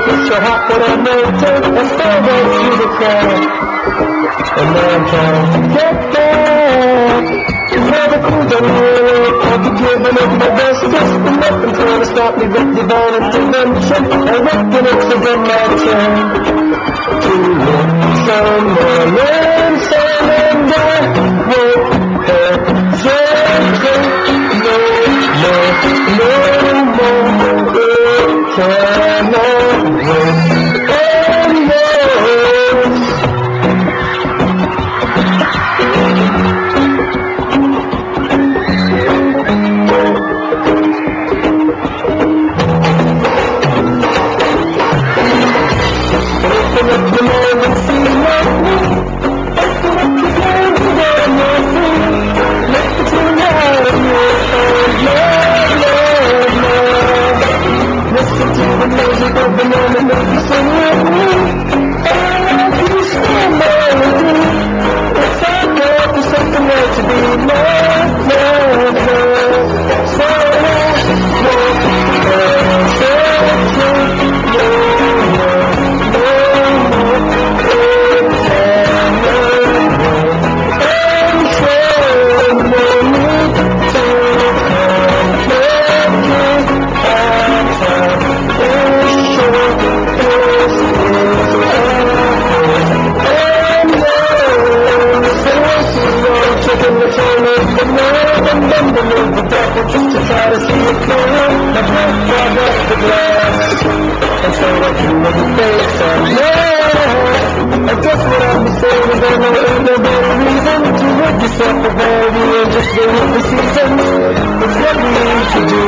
It's so hot that I melted and still wait you to cry. And now I'm trying to get back. You never cooled down really. I'll be giving it my best. Just nothing trying to stop me with divine intervention. I reckon it's again my turn to look somewhere and surrender. Won't hesitate no more, no more. It cannot wait anymore. Open up the mind and see like me. Open up your hands and get on your feet. Let the tune out of your head. Love, love, love. Listen to the music of the moment, make you sing with me. And I'll give you some melody. If I go for something else to be love, love, love. So I won't just to try to see it clear. My breath fog up the glass and so I drew the face on I guess what I'm saying is I know ain't no better reason to make yourself a baby and just go with the seasons. It's what we need to do.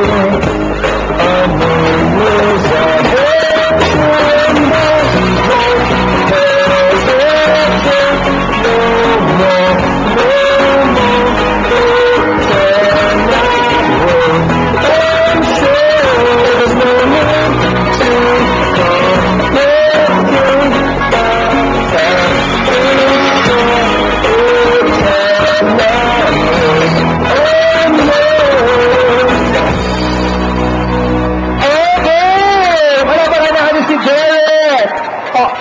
I know rules are there to remember. No more, no more. I'm sure there's no need to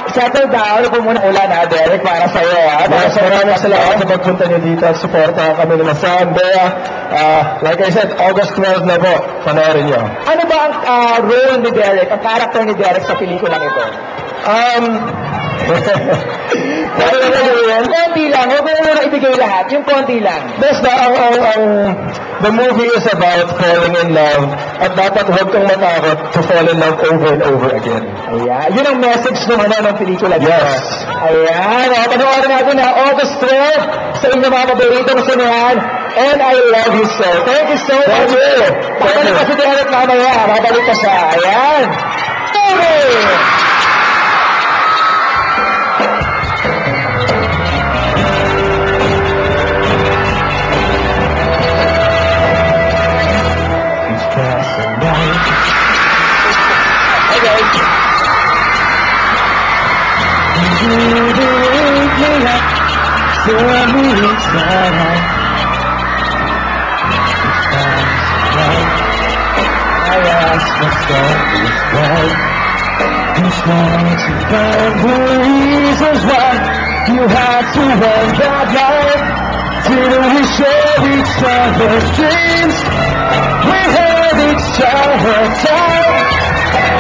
settle down. Ano po muna ulan ha, Derek, para sa'yo ha. Maraming salamat sa pagpunta niyo dito at supportahan kami ng Sam, Bea. Like I said, August 12 na po. Panoorin niyo. Ano ba ang role ni Derek, ang character ni Derek sa pelikulang ito? Konti lang. Huwag mo muna ibigay lahat. Yung konti lang. Basta, the movie is about falling in love at dapat huwag kang matakot to fall in love over and over again. Ayan. Yun ang message ng pelikula. Yes. Ayan. Panoorin natin na August 12 sa inyong mga paboritong sinehan. And I love you so. Thank you so much. Thank you. Babalik pa si Derek mamaya. Babalik pa siya. Ayan. Okay. I ask myself if right. I'm trying to find the reasons why you had to end that life. Didn't we share each other's dreams? We had each other's time.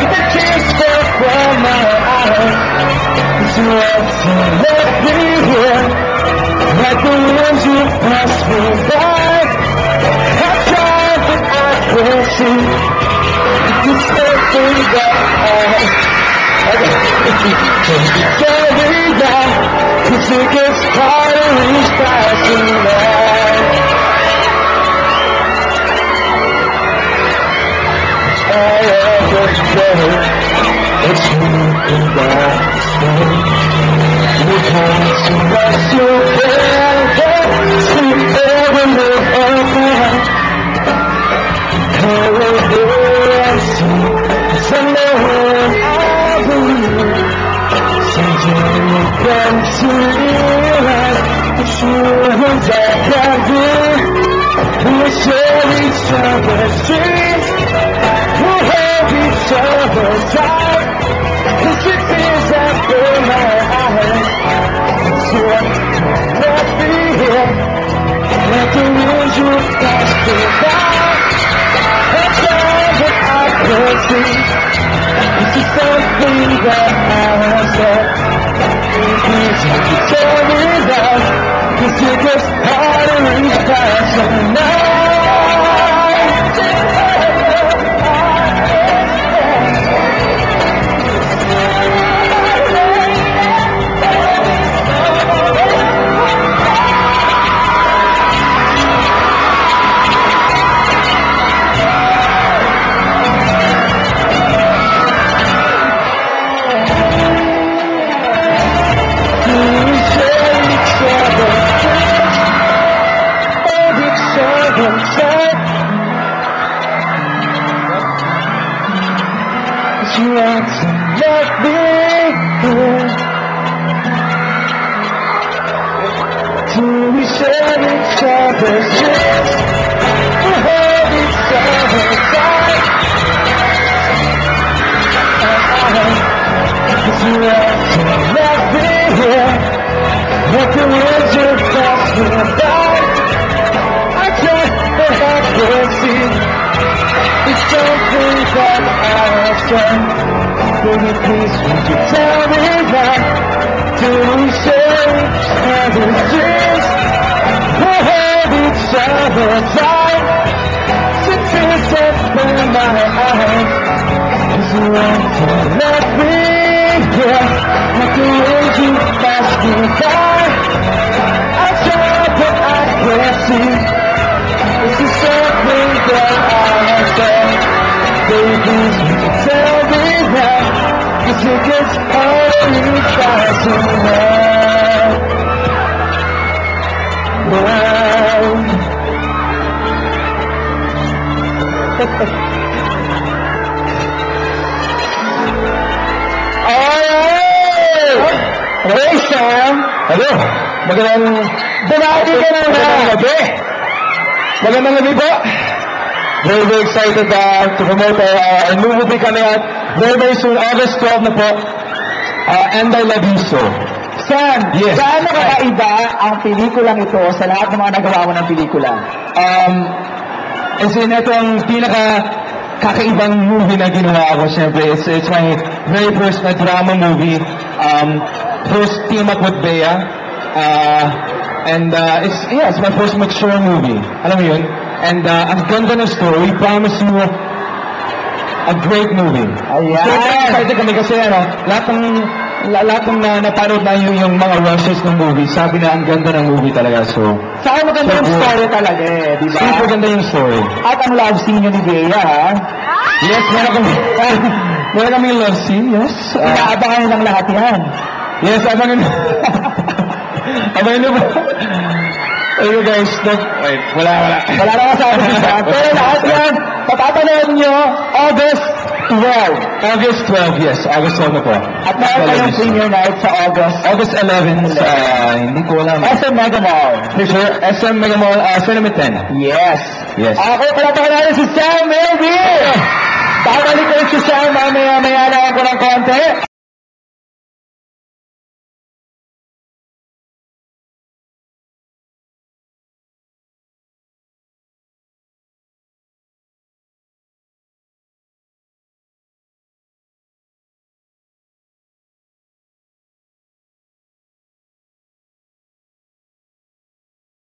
The tears fell from my eyes. You had to let me hear, like the winds you passed me by. I tried, but I can't see. It's something that tell me now, 'cause it gets harder each passing night. I ever say it's something that you can't see what you can see every move of mine. I see, 'cause I know when I believe someday you'll come to realize that you and I can do. We'll share each other's dreams. We'll have each other's time. let the winds you pass me by. That's all that I could see. This is something that I have said. Please don't you tell me that, 'cause it gets harder each passing night. You want to let me in. Do we share each other's dreams? We hold each other tight. Cause you want to let me in. Let the winds you pass me by. I can't help but see. It's something that I have said. Baby, please, won't you tell me that? Do we share each other's dreams? We hold each other tight. Since tears that fill my eyes, 'cause you want to let me hear. Like the wind you pass me by. I try, but I can't see. This is something that I have said. Baby, please, won't you tell me that? 'Cause it gets harder each passing night. Alright! Hey, Sam! Hello! Bumati ka na na! Magandang gabi po! Very, very excited to promote our new movie coming out very, very soon, August 12 na po. And I Love You So. Sam, Yes. gaano kakaiba ang pelikulang ito sa lahat ng mga nagawa mo ng pelikula? As in, ito ang pinaka-kakaibang movie na ginawa ko. Siyempre, it's my very first na drama movie. First team up with Bea. And it's my first mature movie. Alam mo yun? And ang ganda ng story, we promise you a great movie. Ayan. So, excited kami kasi lahat ng napanood na yung mga rushes ng movie, sabi na ang ganda ng movie talaga. So, Saka maganda yung story talaga di ba? super ganda yung story. At ang love scene nyo ni Bea, ha? Yes, meron kami love scene, yes. Inaabangan ng lahat yan. Yes, abangan nyo ba? Ayun guys, wait, wala. Wala na masabi siya. Pero lahat yan, papapanood nyo, August 12. August 12, yes. August 12 na po. At meron kayong premiere night sa August 11, hindi ko alam. SM Mega Mall. For sure, SM Mega Mall, Cinema 10. Yes. Yes. Ako, palapakan natin si Sam Melvin. Babalik ko si Sam, mamaya-maya lang ako ng konti.